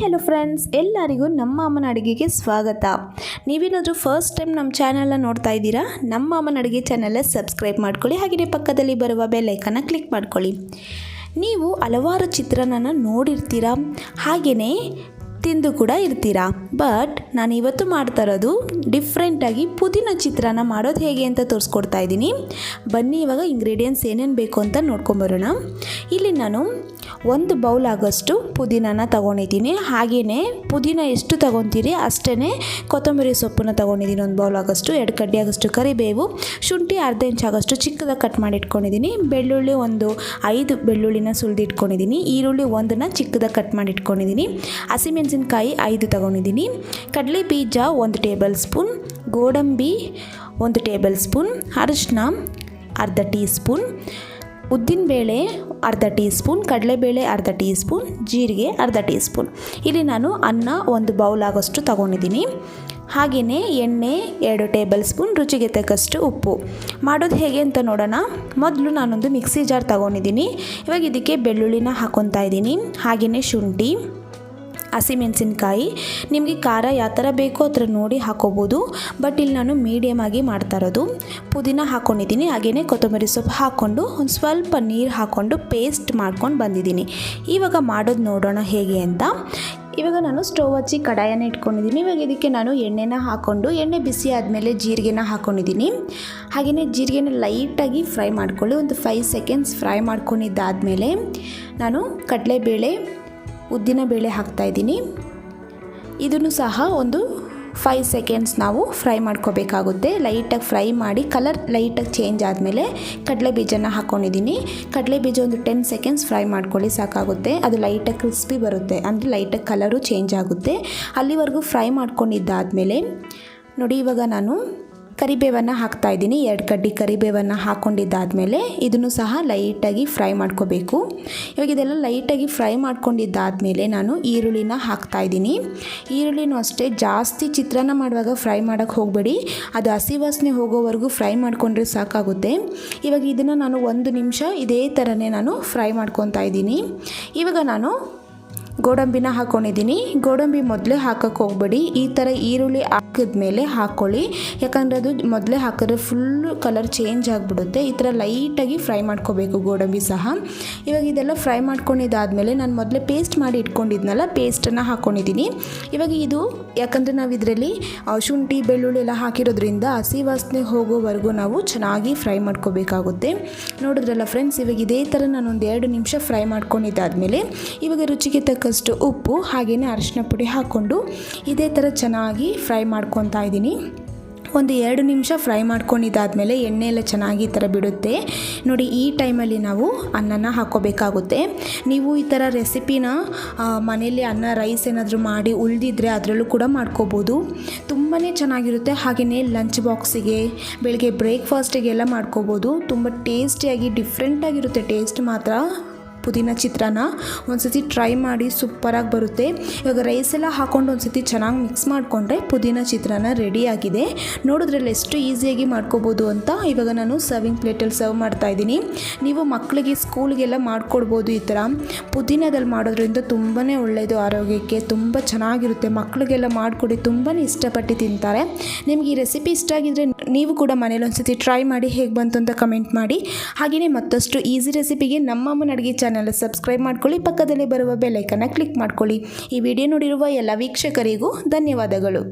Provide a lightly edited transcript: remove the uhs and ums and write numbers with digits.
Hello friends, ಎಲ್ಲರಿಗೂ ನಮ್ಮ ಅಮ್ಮನ ಅಡುಗೆಗೆ ಸ್ವಾಗತ. ನೀವೇನಾದರೂ ಫಸ್ಟ್ ಟೈಮ್ ನಮ್ಮ ಚಾನಲ್ನ ನೋಡ್ತಾ ಇದ್ದೀರಾ, ನಮ್ಮ ಅಮ್ಮನ ಅಡುಗೆ ಚಾನಲ್ನ ಸಬ್ಸ್ಕ್ರೈಬ್ ಮಾಡ್ಕೊಳ್ಳಿ. ಹಾಗೆಯೇ ಪಕ್ಕದಲ್ಲಿ ಬರುವ ಬೆಲ್ ಐಕನ್ನ ಕ್ಲಿಕ್ ಮಾಡ್ಕೊಳ್ಳಿ. ನೀವು ಹಲವಾರು ಚಿತ್ರಾನ್ನ ನೋಡಿರ್ತೀರಾ, ಹಾಗೆಯೇ ತಿಂದು ಕೂಡ ಇರ್ತೀರಾ. ಬಟ್ ನಾನು ಇವತ್ತು ಮಾಡ್ತಾ ಇರೋದು ಡಿಫ್ರೆಂಟಾಗಿ ಪುದೀನ ಚಿತ್ರಾನ್ನ ಮಾಡೋದು ಹೇಗೆ ಅಂತ ತೋರಿಸ್ಕೊಡ್ತಾ ಇದ್ದೀನಿ. ಬನ್ನಿ ಇವಾಗ ಇಂಗ್ರೀಡಿಯೆಂಟ್ಸ್ ಏನೇನು ಬೇಕು ಅಂತ ನೋಡ್ಕೊಂಬರೋಣ. ಇಲ್ಲಿ ನಾನು 1 ಬೌಲ್ ಆಗೋಷ್ಟು ಪುದೀನನ ತೊಗೊಂಡಿದ್ದೀನಿ. ಹಾಗೆಯೇ ಪುದೀನ ಎಷ್ಟು ತೊಗೊತೀರಿ ಅಷ್ಟೇ ಕೊತ್ತಂಬರಿ ಸೊಪ್ಪನ್ನು ತೊಗೊಂಡಿದ್ದೀನಿ. 1 ಬೌಲ್ ಆಗೋಷ್ಟು, 2 ಕಡ್ಡಿ ಆಗೋಷ್ಟು ಕರಿಬೇವು, ಶುಂಠಿ ಅರ್ಧ ಇಂಚ್ ಆಗೋಷ್ಟು ಚಿಕ್ಕದಾಗಿ ಕಟ್ ಮಾಡಿ ಇಟ್ಕೊಂಡಿದ್ದೀನಿ. ಬೆಳ್ಳುಳ್ಳಿ 5 ಬೆಳ್ಳುಳ್ಳಿನ ಸುಲಿದಿಟ್ಕೊಂಡಿದ್ದೀನಿ. ಈರುಳ್ಳಿ 1ನ ಚಿಕ್ಕದಾಗಿ ಕಟ್ ಮಾಡಿ ಇಟ್ಕೊಂಡಿದ್ದೀನಿ. ಹಸಿಮೆಣಸಿನ್ಕಾಯಿ 5 ತೊಗೊಂಡಿದ್ದೀನಿ. ಕಡಲೆ ಬೀಜ 1 ಟೇಬಲ್ ಸ್ಪೂನ್, ಗೋಡಂಬಿ 1 ಟೇಬಲ್ ಸ್ಪೂನ್, ಅರಿಶಿನ ಅರ್ಧ ಟೀ ಸ್ಪೂನ್, ಉದ್ದಿನಬೇಳೆ ಅರ್ಧ ಟೀ ಸ್ಪೂನ್, ಕಡಲೆಬೇಳೆ ಅರ್ಧ ಟೀ ಸ್ಪೂನ್, ಜೀರಿಗೆ ಅರ್ಧ ಟೀ ಸ್ಪೂನ್. ಇಲ್ಲಿ ನಾನು ಅನ್ನ 1 ಬೌಲ್ ಆಗೋಷ್ಟು ತೊಗೊಂಡಿದ್ದೀನಿ. ಹಾಗೆಯೇ ಎಣ್ಣೆ 2 ಟೇಬಲ್ ಸ್ಪೂನ್, ರುಚಿಗೆ ತಕ್ಕಷ್ಟು ಉಪ್ಪು. ಮಾಡೋದು ಹೇಗೆ ಅಂತ ನೋಡೋಣ. ಮೊದಲು ನಾನೊಂದು ಮಿಕ್ಸಿ ಜಾರ್ ತೊಗೊಂಡಿದ್ದೀನಿ. ಇವಾಗ ಇದಕ್ಕೆ ಬೆಳ್ಳುಳ್ಳಿನ ಹಾಕ್ಕೊತಾ ಇದ್ದೀನಿ. ಹಾಗೆಯೇ ಶುಂಠಿ, ಹಸಿಮೆಣಸಿನ್ಕಾಯಿ, ನಿಮಗೆ ಖಾರ ಯಾವ ಥರ ಬೇಕೋ ಆ ಥರ ನೋಡಿ ಹಾಕೋಬೋದು. ಬಟ್ ಇಲ್ಲಿ ನಾನು ಮೀಡಿಯಮ್ ಆಗಿ ಮಾಡ್ತಾ ಇರೋದು. ಪುದೀನ ಹಾಕ್ಕೊಂಡಿದ್ದೀನಿ. ಹಾಗೆಯೇ ಕೊತ್ತಂಬರಿ ಸೊಪ್ಪು ಹಾಕ್ಕೊಂಡು ಒಂದು ಸ್ವಲ್ಪ ನೀರು ಹಾಕ್ಕೊಂಡು ಪೇಸ್ಟ್ ಮಾಡ್ಕೊಂಡು ಬಂದಿದ್ದೀನಿ. ಇವಾಗ ಮಾಡೋದು ನೋಡೋಣ ಹೇಗೆ ಅಂತ. ಇವಾಗ ನಾನು ಸ್ಟವ್ ಹಚ್ಚಿ ಕಡಾಯನ್ನು ಇಟ್ಕೊಂಡಿದ್ದೀನಿ. ಇವಾಗ ಇದಕ್ಕೆ ನಾನು ಎಣ್ಣೆನ ಹಾಕ್ಕೊಂಡು, ಎಣ್ಣೆ ಬಿಸಿ ಆದಮೇಲೆ ಜೀರಿಗೆನ ಹಾಕ್ಕೊಂಡಿದ್ದೀನಿ. ಹಾಗೆಯೇ ಜೀರಿಗೆನ ಲೈಟಾಗಿ ಫ್ರೈ ಮಾಡ್ಕೊಳ್ಳಿ. ಒಂದು 5 ಸೆಕೆಂಡ್ಸ್ ಫ್ರೈ ಮಾಡ್ಕೊಂಡಿದ್ದಾದಮೇಲೆ ನಾನು ಕಡಲೆಬೇಳೆ, ಉದ್ದಿನಬೇಳೆ ಹಾಕ್ತಾಯಿದ್ದೀನಿ. ಇದನ್ನು ಸಹ ಒಂದು 5 ಸೆಕೆಂಡ್ಸ್ ನಾವು ಫ್ರೈ ಮಾಡ್ಕೋಬೇಕಾಗುತ್ತೆ. ಲೈಟಾಗಿ ಫ್ರೈ ಮಾಡಿ ಕಲರ್ ಲೈಟಾಗಿ ಚೇಂಜ್ ಆದಮೇಲೆ ಕಡಲೆ ಬೀಜನ ಹಾಕ್ಕೊಂಡಿದ್ದೀನಿ. ಕಡಲೆ ಬೀಜ ಒಂದು 10 ಸೆಕೆಂಡ್ಸ್ ಫ್ರೈ ಮಾಡ್ಕೊಳ್ಳಿ, ಸಾಕಾಗುತ್ತೆ. ಅದು ಲೈಟಾಗಿ ಕ್ರಿಸ್ಪಿ ಬರುತ್ತೆ, ಅಂದರೆ ಲೈಟಾಗಿ ಕಲರು ಚೇಂಜ್ ಆಗುತ್ತೆ. ಅಲ್ಲಿವರೆಗೂ ಫ್ರೈ ಮಾಡ್ಕೊಂಡಿದ್ದಾದಮೇಲೆ ನೋಡಿ, ಇವಾಗ ನಾನು ಕರಿಬೇವನ್ನು ಹಾಕ್ತಾಯಿದ್ದೀನಿ. 2 ಕಡ್ಡಿ ಕರಿಬೇವನ್ನು ಹಾಕ್ಕೊಂಡಿದ್ದಾದಮೇಲೆ ಇದನ್ನು ಸಹ ಲೈಟಾಗಿ ಫ್ರೈ ಮಾಡ್ಕೋಬೇಕು. ಇವಾಗ ಇದೆಲ್ಲ ಲೈಟಾಗಿ ಫ್ರೈ ಮಾಡ್ಕೊಂಡಿದ್ದಾದಮೇಲೆ ನಾನು ಈರುಳ್ಳಿನ ಹಾಕ್ತಾಯಿದ್ದೀನಿ. ಈರುಳ್ಳಿನೂ ಅಷ್ಟೇ ಜಾಸ್ತಿ ಚಿತ್ರಾನ್ನ ಮಾಡುವಾಗ ಫ್ರೈ ಮಾಡೋಕ್ಕೆ ಹೋಗಬೇಡಿ. ಅದು ಹಸಿ ವಾಸನೆ ಹೋಗೋವರೆಗೂ ಫ್ರೈ ಮಾಡಿಕೊಂಡ್ರೆ ಸಾಕಾಗುತ್ತೆ. ಇವಾಗ ಇದನ್ನು ನಾನು 1 ನಿಮಿಷ ಇದೇ ಥರನೇ ನಾನು ಫ್ರೈ ಮಾಡ್ಕೊತಾ ಇದ್ದೀನಿ. ಇವಾಗ ನಾನು ಗೋಡಂಬಿನ ಹಾಕ್ಕೊಂಡಿದ್ದೀನಿ. ಗೋಡಂಬಿ ಮೊದಲೇ ಹಾಕೋಕ್ಕೆ ಹೋಗಬೇಡಿ. ಈ ಥರ ಈರುಳ್ಳಿ ಹಾಕಿದ್ಮೇಲೆ ಹಾಕ್ಕೊಳ್ಳಿ, ಯಾಕಂದರೆ ಅದು ಮೊದಲೇ ಹಾಕಿದ್ರೆ ಫುಲ್ಲು ಕಲರ್ ಚೇಂಜ್ ಆಗಿಬಿಡುತ್ತೆ. ಈ ಥರ ಲೈಟಾಗಿ ಫ್ರೈ ಮಾಡ್ಕೋಬೇಕು ಗೋಡಂಬಿ ಸಹ. ಇವಾಗ ಇದೆಲ್ಲ ಫ್ರೈ ಮಾಡ್ಕೊಂಡಿದ್ದಾದಮೇಲೆ ನಾನು ಮೊದಲೇ ಪೇಸ್ಟ್ ಮಾಡಿ ಇಟ್ಕೊಂಡಿದ್ನಲ್ಲ, ಪೇಸ್ಟನ್ನು ಹಾಕ್ಕೊಂಡಿದ್ದೀನಿ. ಇವಾಗ ಇದು ಯಾಕಂದರೆ ನಾವು ಇದರಲ್ಲಿ ಶುಂಠಿ ಬೆಳ್ಳುಳ್ಳಿ ಎಲ್ಲ ಹಾಕಿರೋದ್ರಿಂದ ಹಸಿ ವಾಸನೆ ಹೋಗೋವರೆಗೂ ನಾವು ಚೆನ್ನಾಗಿ ಫ್ರೈ ಮಾಡ್ಕೋಬೇಕಾಗುತ್ತೆ. ನೋಡಿದ್ರಲ್ಲ ಫ್ರೆಂಡ್ಸ್, ಇವಾಗ ಇದೇ ಥರ ನಾನು 2 ನಿಮಿಷ ಫ್ರೈ ಮಾಡ್ಕೊಂಡಿದ್ದಾದಮೇಲೆ ಇವಾಗ ರುಚಿಗೆ ತಕ್ಕ ಉಪ್ಪು ಹಾಗೆಯೇ ಅರಿಶಿನ ಪುಡಿ ಹಾಕ್ಕೊಂಡು ಇದೇ ಥರ ಚೆನ್ನಾಗಿ ಫ್ರೈ ಮಾಡ್ಕೊತಾ ಇದ್ದೀನಿ. ಒಂದು 2 ನಿಮಿಷ ಫ್ರೈ ಮಾಡ್ಕೊಂಡಿದ್ದಾದಮೇಲೆ ಎಣ್ಣೆ ಎಲ್ಲ ಚೆನ್ನಾಗಿ ಈ ಥರ ಬಿಡುತ್ತೆ ನೋಡಿ. ಈ ಟೈಮಲ್ಲಿ ನಾವು ಅನ್ನನ ಹಾಕ್ಕೋಬೇಕಾಗುತ್ತೆ. ನೀವು ಈ ಥರ ರೆಸಿಪಿನ ಮನೇಲಿ ಅನ್ನ ರೈಸ್ ಏನಾದರೂ ಮಾಡಿ ಉಳಿದಿದ್ರೆ ಅದರಲ್ಲೂ ಕೂಡ ಮಾಡ್ಕೋಬೋದು. ತುಂಬಾ ಚೆನ್ನಾಗಿರುತ್ತೆ. ಹಾಗೆಯೇ ಲಂಚ್ ಬಾಕ್ಸಿಗೆ, ಬೆಳಗ್ಗೆ ಬ್ರೇಕ್ಫಾಸ್ಟಿಗೆಲ್ಲ ಮಾಡ್ಕೋಬೋದು. ತುಂಬ ಟೇಸ್ಟಿಯಾಗಿ ಡಿಫ್ರೆಂಟಾಗಿರುತ್ತೆ. ಟೇಸ್ಟ್ ಮಾತ್ರ ಪುದೀನ ಚಿತ್ರಾನ್ನ ಒಂದ್ಸತಿ ಟ್ರೈ ಮಾಡಿ, ಸೂಪರಾಗಿ ಬರುತ್ತೆ. ಇವಾಗ ರೈಸ್ ಎಲ್ಲ ಹಾಕ್ಕೊಂಡು ಒಂದ್ಸತಿ ಚೆನ್ನಾಗಿ ಮಿಕ್ಸ್ ಮಾಡಿಕೊಂಡ್ರೆ ಪುದೀನ ಚಿತ್ರಾನ್ನ ರೆಡಿಯಾಗಿದೆ. ನೋಡಿದ್ರಲ್ಲಿ ಎಷ್ಟು ಈಸಿಯಾಗಿ ಮಾಡ್ಕೋಬೋದು ಅಂತ. ಇವಾಗ ನಾನು ಸರ್ವಿಂಗ್ ಪ್ಲೇಟಲ್ಲಿ ಸರ್ವ್ ಮಾಡ್ತಾಯಿದ್ದೀನಿ. ನೀವು ಮಕ್ಕಳಿಗೆ ಸ್ಕೂಲ್ಗೆಲ್ಲ ಮಾಡಿಕೊಡ್ಬೋದು. ಈ ಥರ ಪುದೀನದಲ್ಲಿ ಮಾಡೋದ್ರಿಂದ ತುಂಬಾ ಒಳ್ಳೆಯದು, ಆರೋಗ್ಯಕ್ಕೆ ತುಂಬ ಚೆನ್ನಾಗಿರುತ್ತೆ. ಮಕ್ಕಳಿಗೆಲ್ಲ ಮಾಡಿಕೊಡಿ, ತುಂಬಾ ಇಷ್ಟಪಟ್ಟು ತಿಂತಾರೆ. ನಿಮ್ಗೆ ಈ ರೆಸಿಪಿ ಇಷ್ಟ ಆಗಿದ್ರೆ ನೀವು ಕೂಡ ಮನೇಲಿ ಒಂದ್ಸತಿ ಟ್ರೈ ಮಾಡಿ, ಹೇಗೆ ಬಂತು ಅಂತ ಕಮೆಂಟ್ ಮಾಡಿ. ಹಾಗೆಯೇ ಮತ್ತಷ್ಟು ಈಸಿ ರೆಸಿಪಿಗೆ ನಮ್ಮ ಅಮ್ಮನ ಅಡುಗೆ ಚಾನಲ್ ಸಬ್ಸ್ಕ್ರೈಬ್ ಮಾಡ್ಕೊಳ್ಳಿ. ಪಕ್ಕದಲ್ಲಿ ಬರುವ ಬೆಲ್ ಐಕನ್ನ ಕ್ಲಿಕ್ ಮಾಡ್ಕೊಳ್ಳಿ. ಈ ವಿಡಿಯೋ ನೋಡಿರುವ ಎಲ್ಲ ವೀಕ್ಷಕರಿಗೂ ಧನ್ಯವಾದಗಳು.